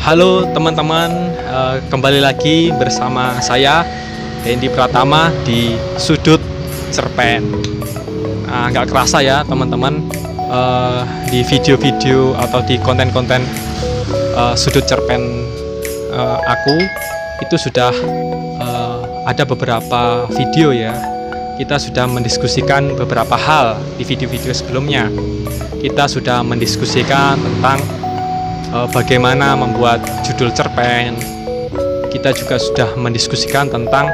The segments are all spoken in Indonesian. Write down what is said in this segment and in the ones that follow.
Halo teman-teman, kembali lagi bersama saya Hendy Pratama di Sudut Cerpen. Nggak kerasa ya teman-teman, di video-video atau di konten-konten Sudut Cerpen aku itu sudah ada beberapa video ya. Kita sudah mendiskusikan beberapa hal di video-video sebelumnya. Kita sudah mendiskusikan tentang bagaimana membuat judul cerpen. Kita juga sudah mendiskusikan tentang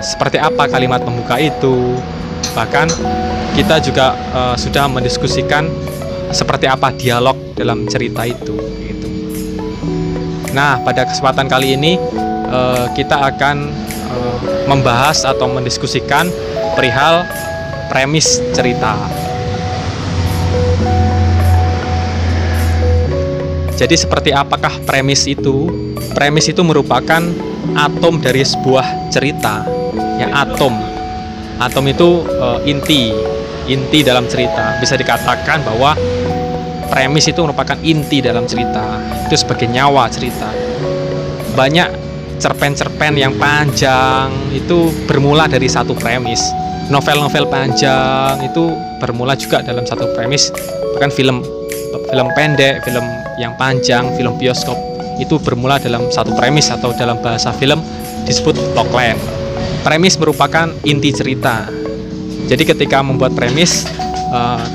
seperti apa kalimat pembuka itu. Bahkan kita juga sudah mendiskusikan seperti apa dialog dalam cerita itu gitu. Nah, pada kesempatan kali ini kita akan membahas atau mendiskusikan perihal premis cerita. Jadi seperti apakah premis itu? Premis itu merupakan atom dari sebuah cerita. Ya, atom. Atom itu inti dalam cerita. Bisa dikatakan bahwa premis itu merupakan inti dalam cerita. Itu sebagai nyawa cerita. Banyak cerpen-cerpen yang panjang itu bermula dari satu premis. Novel-novel panjang itu bermula juga dalam satu premis. Bahkan film pendek, film yang panjang, film bioskop itu bermula dalam satu premis atau dalam bahasa film disebut logline. Premis merupakan inti cerita. Jadi ketika membuat premis,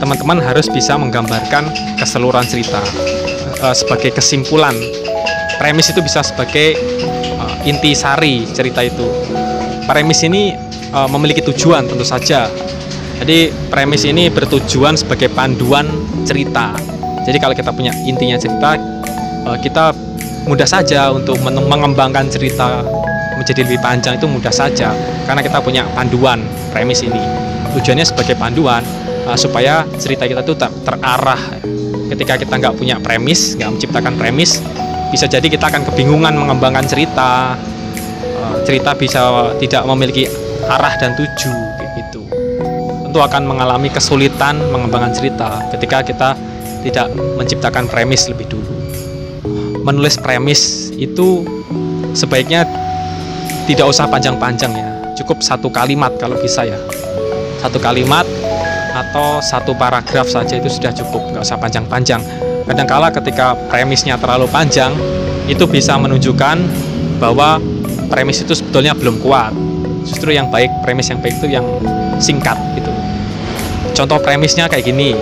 teman-teman harus bisa menggambarkan keseluruhan cerita sebagai kesimpulan. Premis itu bisa sebagai inti sari cerita itu. Premis ini memiliki tujuan tentu saja. Jadi premis ini bertujuan sebagai panduan cerita. Jadi kalau kita punya intinya cerita, kita mudah saja untuk mengembangkan cerita menjadi lebih panjang, itu mudah saja karena kita punya panduan premis ini. Tujuannya sebagai panduan supaya cerita kita itu terarah. Ketika kita nggak punya premis, nggak menciptakan premis, bisa jadi kita akan kebingungan mengembangkan cerita. Cerita bisa tidak memiliki arah dan tuju gitu. Tentu akan mengalami kesulitan mengembangkan cerita ketika kita tidak menciptakan premis lebih dulu. Menulis premis itu sebaiknya tidak usah panjang-panjang ya. Cukup satu kalimat kalau bisa ya. Satu kalimat atau satu paragraf saja itu sudah cukup, nggak usah panjang-panjang. Kadangkala ketika premisnya terlalu panjang, itu bisa menunjukkan bahwa premis itu sebetulnya belum kuat. Justru yang baik, premis yang baik itu yang singkat gitu. Contoh premisnya kayak gini.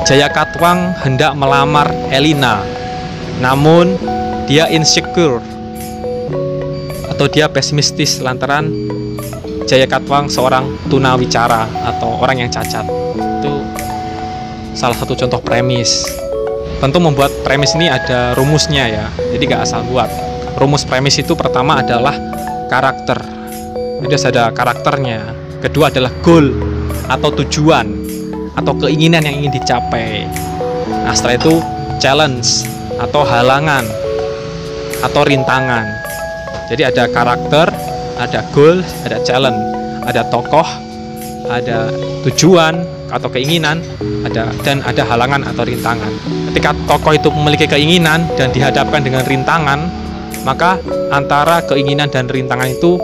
Jaya Katwang hendak melamar Elina, namun dia insecure atau dia pesimistis lantaran Jaya Katwang seorang tunawicara atau orang yang cacat. Itu salah satu contoh premis. Tentu membuat premis ini ada rumusnya ya, jadi gak asal buat. Rumus premis itu pertama adalah karakter. Jadi ada karakternya. Kedua adalah goal atau tujuan atau keinginan yang ingin dicapai. Nah, setelah itu challenge atau halangan atau rintangan. Jadi ada karakter, ada goal, ada challenge, ada tokoh, ada tujuan atau keinginan, dan ada halangan atau rintangan. Ketika tokoh itu memiliki keinginan dan dihadapkan dengan rintangan, maka antara keinginan dan rintangan itu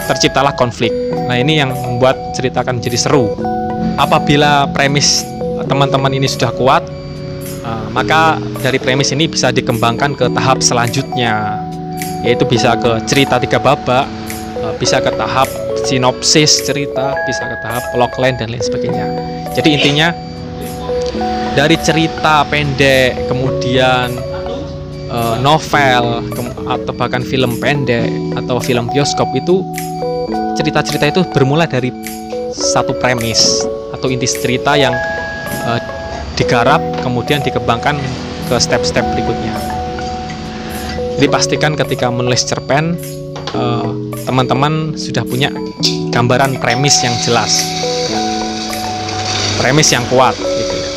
terciptalah konflik. Nah, ini yang membuat cerita akan menjadi seru. Apabila premis teman-teman ini sudah kuat, maka dari premis ini bisa dikembangkan ke tahap selanjutnya, yaitu bisa ke cerita 3 babak, bisa ke tahap sinopsis cerita, bisa ke tahap logline dan lain sebagainya. Jadi intinya dari cerita pendek, kemudian novel, atau bahkan film pendek atau film bioskop, itu cerita-cerita itu bermula dari satu premis atau inti cerita yang digarap kemudian dikembangkan ke step-step berikutnya. Jadi pastikan ketika menulis cerpen, teman-teman sudah punya gambaran premis yang jelas, premis yang kuat gitu ya.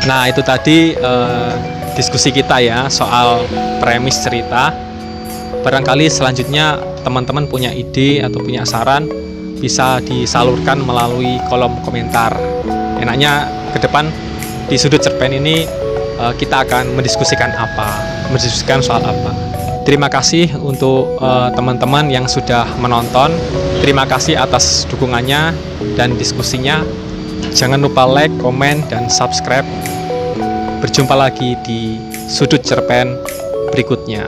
Nah, itu tadi diskusi kita ya soal premis cerita. Barangkali selanjutnya teman-teman punya ide atau punya saran, bisa disalurkan melalui kolom komentar. Enaknya ke depan di Sudut Cerpen ini kita akan mendiskusikan soal apa. Terima kasih untuk teman-teman yang sudah menonton. Terima kasih atas dukungannya dan diskusinya. Jangan lupa like, komen, dan subscribe. Berjumpa lagi di sudut cerpen berikutnya.